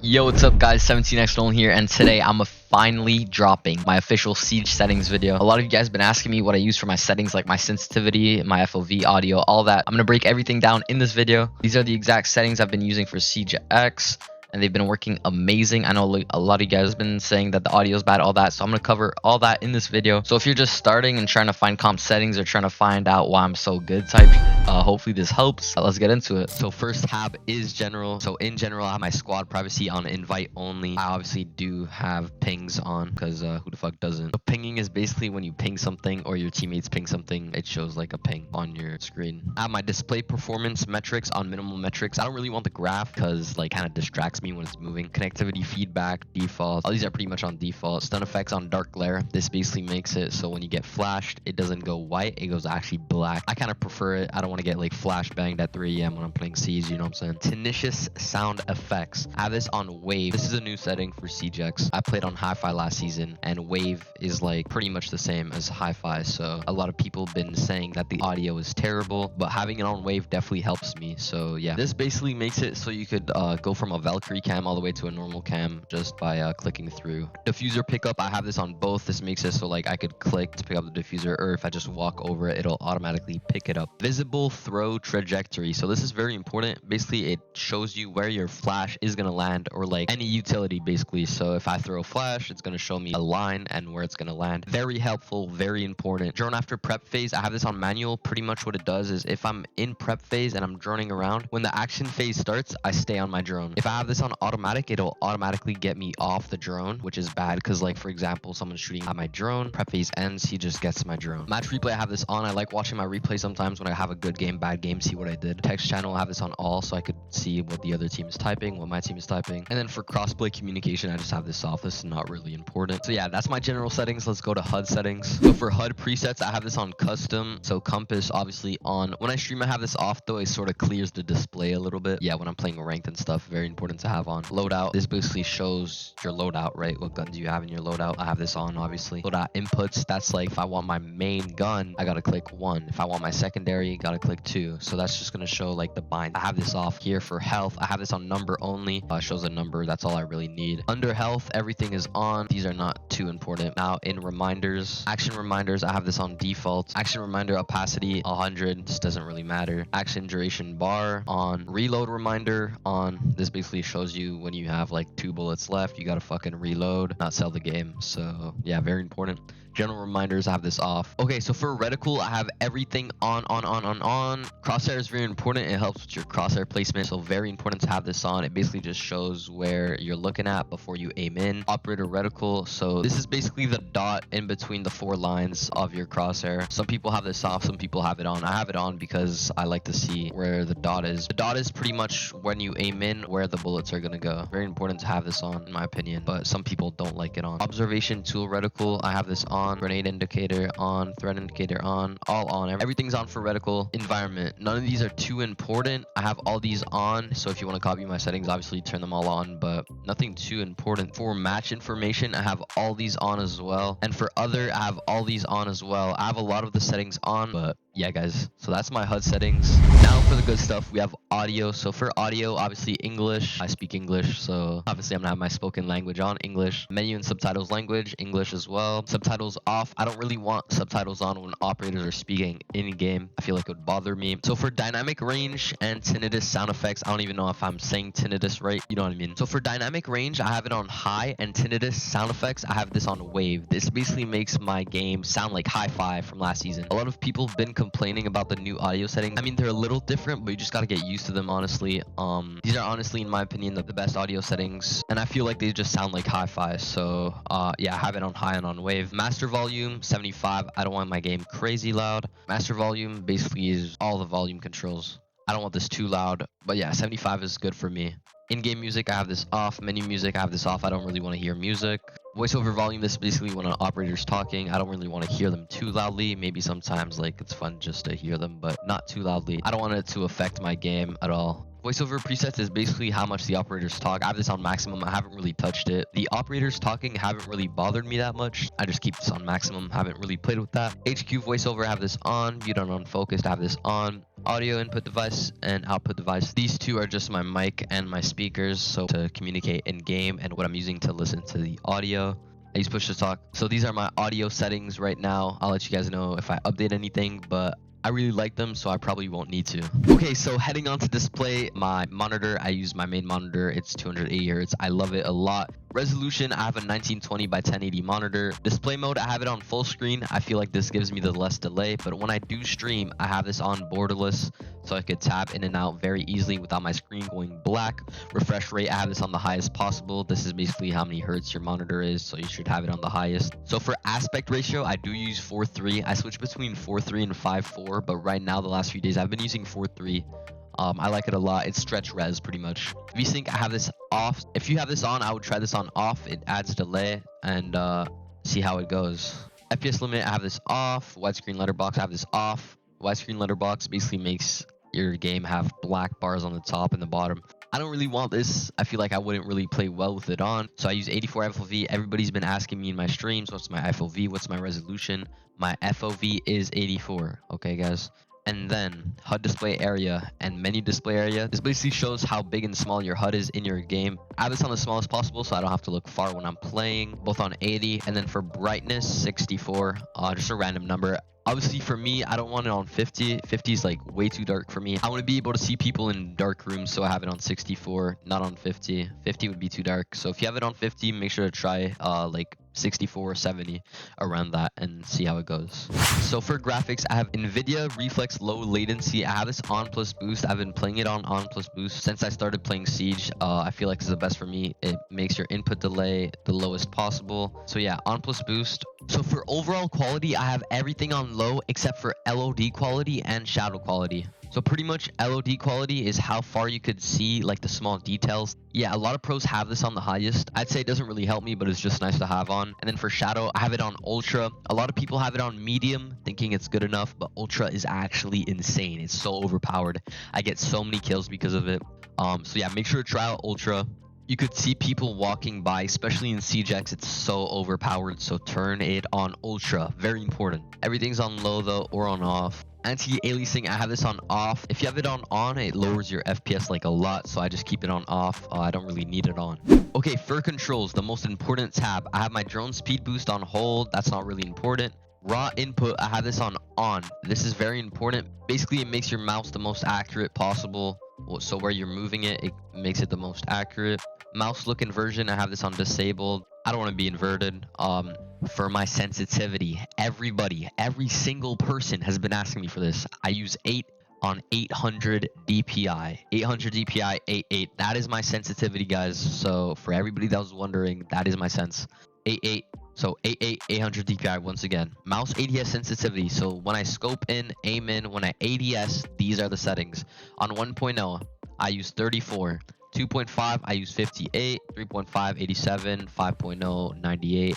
Yo, what's up guys, 17x Nolan here, and today I'm finally dropping my official Siege settings video. A lot of you guys have been asking me what I use for my settings, like my sensitivity, my FOV, audio, all that. I'm going to break everything down in this video. These are the exact settings I've been using for Siege X, and they've been working amazing. I know a lot of you guys have been saying that the audio is bad, all that, so I'm going to cover all that in this video. So if you're just starting and trying to find comp settings or trying to find out why I'm so good type, hopefully this helps. Let's get into it. So first tab is general. So in general, I have my squad privacy on invite only. I obviously do have pings on because who the fuck doesn't? So pinging is basically when you ping something or your teammates ping something, it shows like a ping on your screen. I have my display performance metrics on minimal metrics. I don't really want the graph because like kind of distracts me when it's moving. Connectivity, feedback, default, all these are pretty much on default. Stun effects on dark glare. This basically makes it so when you get flashed, it doesn't go white, it goes actually black. I kind of prefer it. I don't want to get like flash banged at 3 AM when I'm playing Siege, you know what I'm saying? Tinnitus sound effects. I have this on wave. This is a new setting for Siege X. I played on hi-fi last season, and wave is like pretty much the same as hi-fi, so a lot of people have been saying that the audio is terrible, but having it on wave definitely helps me. So yeah, this basically makes it so you could go from a Valkyrie cam all the way to a normal cam just by clicking through. Diffuser pickup, I have this on both. This makes it so like I could click to pick up the diffuser, or if I just walk over it, it'll automatically pick it up. Visible throw trajectory. So this is very important. Basically, it shows you where your flash is going to land, or like any utility basically. So if I throw a flash, it's going to show me a line and where it's going to land. Very helpful, very important. Drone after prep phase, I have this on manual. Pretty much what it does is if I'm in prep phase and I'm droning around, when the action phase starts, I stay on my drone. If I have this on automatic, it'll automatically get me off the drone, which is bad because like for example, someone's shooting at my drone, prep phase ends, he just gets my drone. Match replay, I have this on. I like watching my replay sometimes when I have a good game, bad game, see what I did. Text channel, I have this on all so I could see what the other team is typing, what my team is typing. And then for crossplay communication, I just have this off. This is not really important. So yeah, that's my general settings. Let's go to HUD settings. So for HUD presets, I have this on custom. So compass obviously on. When I stream, I have this off though. It sort of clears the display a little bit. Yeah, when I'm playing ranked and stuff, very important to have on. Loadout, this basically shows your loadout, right? What guns you have in your loadout. I have this on obviously. Loadout inputs, that's like if I want my main gun, I gotta click 1. If I want my secondary, gotta click 2. So that's just gonna show like the bind. I have this off here for health. I have this on number only. Shows a number. That's all I really need. Under health, everything is on. These are not too important. Now in reminders, action reminders, I have this on default. Action reminder opacity 100. This doesn't really matter. Action duration bar on. Reload reminder on. This basically shows you when you have like 2 bullets left, you gotta fucking reload, not sell the game. So yeah, very important. General reminders, I have this off. Okay, so for reticle, I have everything on. Crosshair is very important. It helps with your crosshair placement, so very important to have this on. It basically just shows where you're looking at before you aim in. Operator reticle, so this is basically the dot in between the 4 lines of your crosshair. Some people have this off, some people have it on. I have it on because I like to see where the dot is. The dot is pretty much when you aim in where the bullets are gonna go. Very important to have this on, in my opinion, but some people don't like it on. Observation tool reticle, I have this on. Grenade indicator on, threat indicator on, all on. Everything's on for reticle. Environment, none of these are too important. I have all these on, so if you want to copy my settings, obviously turn them all on, but nothing too important. For match information, I have all these on as well, and for other, I have all these on as well. I have a lot of the settings on, but yeah guys, so that's my HUD settings. Now for the good stuff, we have audio. So for audio, obviously English. I speak English, so obviously I'm gonna have my spoken language on, English. Menu and subtitles language, English as well. Subtitles off. I don't really want subtitles on when operators are speaking in game. I feel like it would bother me. So for dynamic range and tinnitus sound effects, I don't even know if I'm saying tinnitus right, you know what I mean? So for dynamic range, I have it on high, and tinnitus sound effects, I have this on wave. This basically makes my game sound like hi-fi from last season. A lot of people have been complaining about the new audio settings. I mean, they're a little different, but you just gotta get used to them, honestly. These are honestly, in my opinion, the best audio settings, and I feel like they just sound like hi-fi. So yeah, I have it on high and on wave. Master volume 75. I don't want my game crazy loud. Master volume basically is all the volume controls. I don't want this too loud, but yeah, 75 is good for me. In-game music, I have this off. Menu music, I have this off. I don't really want to hear music. Voiceover volume, this is basically when an operator's talking. I don't really want to hear them too loudly. Maybe sometimes like it's fun just to hear them, but not too loudly. I don't want it to affect my game at all. Voiceover presets is basically how much the operators talk. I have this on maximum. I haven't really touched it. The operators talking haven't really bothered me that much. I just keep this on maximum. Haven't really played with that. HQ voiceover, I have this on. Mute and unfocused, I have this on. audio input device and output device. These two are just my mic and my speakers, so to communicate in game, and what I'm using to listen to the audio. I use push to talk. So these are my audio settings right now. I'll let you guys know if I update anything, but I really like them, so I probably won't need to. Okay, so heading on to display, my monitor, I use my main monitor. It's 280 Hz. I love it a lot. Resolution, I have a 1920 by 1080 monitor. Display mode, I have it on full screen. I feel like this gives me the less delay, but when I do stream, I have this on borderless, so I could tap in and out very easily without my screen going black. Refresh rate, I have this on the highest possible. This is basically how many hertz your monitor is, so you should have it on the highest. So for aspect ratio, I do use 4:3. I switch between 4:3 and 5:4, but right now, the last few days, I've been using 4:3. I like it a lot. It's stretch res pretty much. VSync, I have this off. If you have this on, I would try this on off. It adds delay and see how it goes. FPS limit, I have this off. Widescreen letterbox, I have this off. Widescreen letterbox basically makes your game have black bars on the top and the bottom. I don't really want this. I feel like I wouldn't really play well with it on. So I use 84 FOV. Everybody's been asking me in my streams, what's my FOV? What's my resolution? My FOV is 84. Okay, guys. And then HUD display area and menu display area. This basically shows how big and small your HUD is in your game. I have this on the smallest possible, so I don't have to look far when I'm playing. Both on 80, and then for brightness, 64. Just a random number. Obviously, for me, I don't want it on 50. 50 is like way too dark for me. I want to be able to see people in dark rooms, so I have it on 64, not on 50. 50 would be too dark. So if you have it on 50, make sure to try like 64 or 70 around that and see how it goes. So for graphics, I have NVIDIA Reflex Low Latency. I have this on plus boost. I've been playing it on plus boost since I started playing Siege. I feel like it's the best for me. It makes your input delay the lowest possible. So yeah, on plus boost. So for overall quality, I have everything on low except for LOD quality and shadow quality. So pretty much LOD quality is how far you could see like the small details. Yeah, a lot of pros have this on the highest. I'd say it doesn't really help me, but it's just nice to have on. And then for shadow, I have it on ultra. A lot of people have it on medium thinking it's good enough, but ultra is actually insane. It's so overpowered. I get so many kills because of it. So yeah, make sure to try out ultra. You could see people walking by, especially in Siege X. It's so overpowered, so turn it on ultra. Very important. Everything's on low though, or on off. Anti-aliasing, I have this on off. If you have it on, it lowers your FPS like a lot, so I just keep it on off. I don't really need it on. Okay, for controls, the most important tab. I have my drone speed boost on hold. That's not really important. Raw input, I have this on. This is very important. Basically, it makes your mouse the most accurate possible. So where you're moving it, it makes it the most accurate. Mouse look inversion, I have this on disabled. I don't want to be inverted. For my sensitivity, every single person has been asking me for this. I use 8 on 800 DPI. 800 DPI, 8.8. That is my sensitivity, guys. So for everybody that was wondering, that is my sense. 8.8. So 8.8, 800 DPI once again. Mouse ADS sensitivity. So when I scope in, aim in, when I ADS, these are the settings. On 1.0, I use 34. 2.5, I use 58. 3.5, 87. 5.0, 98.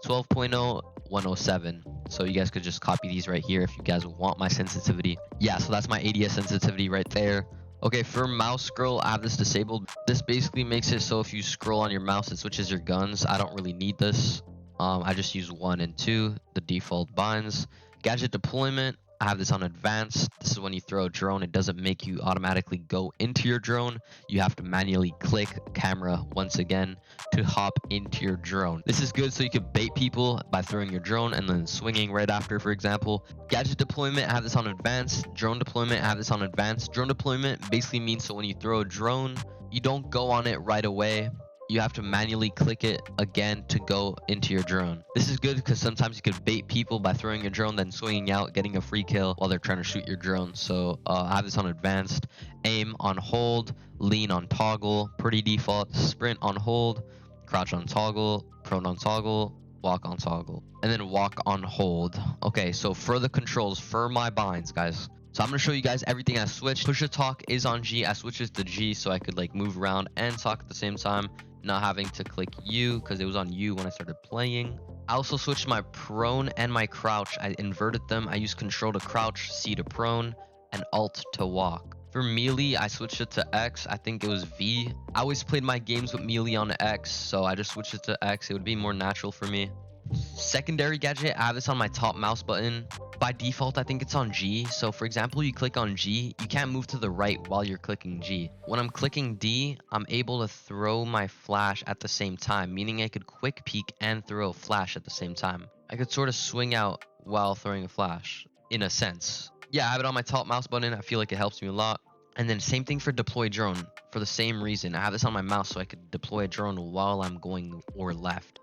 12.0, 107. So you guys could just copy these right here if you guys want my sensitivity. Yeah, so that's my ADS sensitivity right there. Okay, for mouse scroll, I have this disabled. This basically makes it so if you scroll on your mouse, it switches your guns. I don't really need this. I just use 1 and 2, the default binds. Gadget deployment, I have this on advanced. This is when you throw a drone, it doesn't make you automatically go into your drone. You have to manually click camera once again to hop into your drone. This is good so you can bait people by throwing your drone and then swinging right after, for example. Gadget deployment, I have this on advanced. Drone deployment, I have this on advanced. Drone deployment basically means so when you throw a drone, you don't go on it right away. You have to manually click it again to go into your drone. This is good because sometimes you could bait people by throwing your drone, then swinging out, getting a free kill while they're trying to shoot your drone. So I have this on advanced. Aim on hold, lean on toggle, pretty default, sprint on hold, crouch on toggle, prone on toggle, walk on toggle, and then walk on hold. Okay, so for the controls, for my binds, guys. So I'm going to show you guys everything I switched. Push to talk is on G. I switched it to G so I could like move around and talk at the same time, not having to click U because it was on U when I started playing. I also switched my prone and my crouch. I inverted them. I used control to crouch, C to prone, and alt to walk. For melee, I switched it to X. I think it was V. I always played my games with melee on X, so I just switched it to X. It would be more natural for me. Secondary gadget, I have this on my top mouse button. By default, I think it's on G. So for example, you click on G, you can't move to the right while you're clicking G. When I'm clicking D, I'm able to throw my flash at the same time, meaning I could quick peek and throw a flash at the same time. I could sort of swing out while throwing a flash, in a sense. Yeah, I have it on my top mouse button. I feel like it helps me a lot. And then same thing for deploy drone. For the same reason, I have this on my mouse so I could deploy a drone while I'm going or left.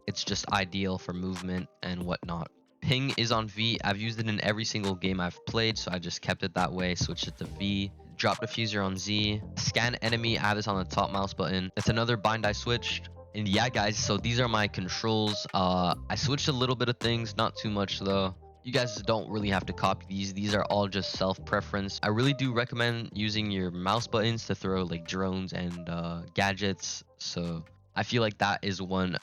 It's just ideal for movement and whatnot. Ping is on V. I've used it in every single game I've played, so I just kept it that way, switched it to V. Drop diffuser on Z. Scan enemy, I have this on the top mouse button. That's another bind I switched. And yeah, guys, so these are my controls. I switched a little bit of things, not too much though. You guys don't really have to copy these. These are all just self-preference. I really do recommend using your mouse buttons to throw like drones and gadgets. So I feel like that is one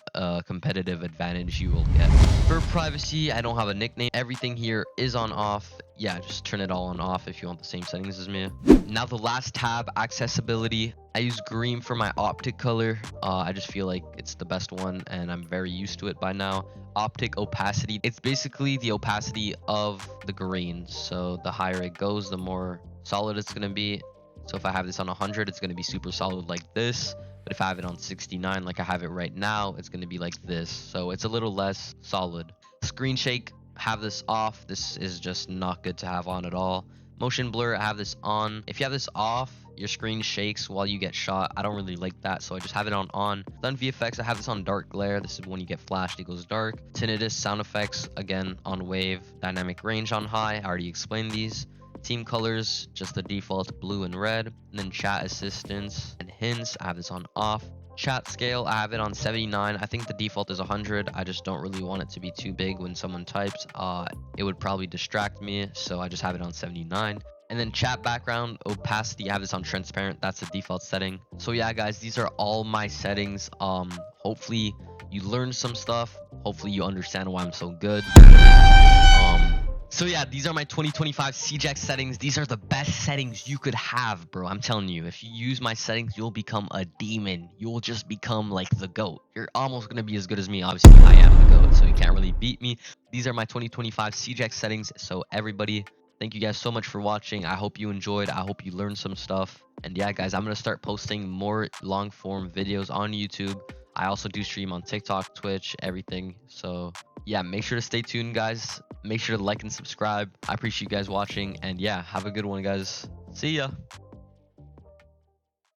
competitive advantage you will get. For privacy, I don't have a nickname. Everything here is on off. Yeah, just turn it all on off if you want the same settings as me. Now the last tab, accessibility. I use green for my optic color. I just feel like it's the best one and I'm very used to it by now. Optic opacity. It's basically the opacity of the green. So the higher it goes, the more solid it's going to be. So if I have this on 100, it's going to be super solid like this. But if I have it on 69, like I have it right now, it's going to be like this. So it's a little less solid. Screen shake, have this off. This is just not good to have on at all. Motion blur, I have this on. If you have this off, your screen shakes while you get shot. I don't really like that, so I just have it on. Stun VFX, I have this on dark glare. This is when you get flashed, it goes dark. Tinnitus sound effects, again, on wave. Dynamic range on high, I already explained these. Team colors, just the default blue and red. And then chat assistance and hints, I have this on off. Chat scale, I have it on 79. I think the default is 100. I just don't really want it to be too big when someone types. It would probably distract me, so I just have it on 79. And then chat background opacity, I have this on transparent. That's the default setting. So yeah, guys, these are all my settings. Hopefully you learned some stuff. Hopefully you understand why I'm so good. So yeah, these are my 2025 CJX settings. These are the best settings you could have, bro. I'm telling you, if you use my settings, you'll become a demon. You'll just become like the GOAT. You're almost going to be as good as me. Obviously, I am the GOAT, so you can't really beat me. These are my 2025 CJX settings. So everybody, thank you guys so much for watching. I hope you enjoyed. I hope you learned some stuff. And yeah, guys, I'm going to start posting more long form videos on YouTube. I also do stream on TikTok, Twitch, everything. So yeah, make sure to stay tuned, guys. Make sure to like and subscribe. I appreciate you guys watching. And yeah, have a good one, guys. See ya.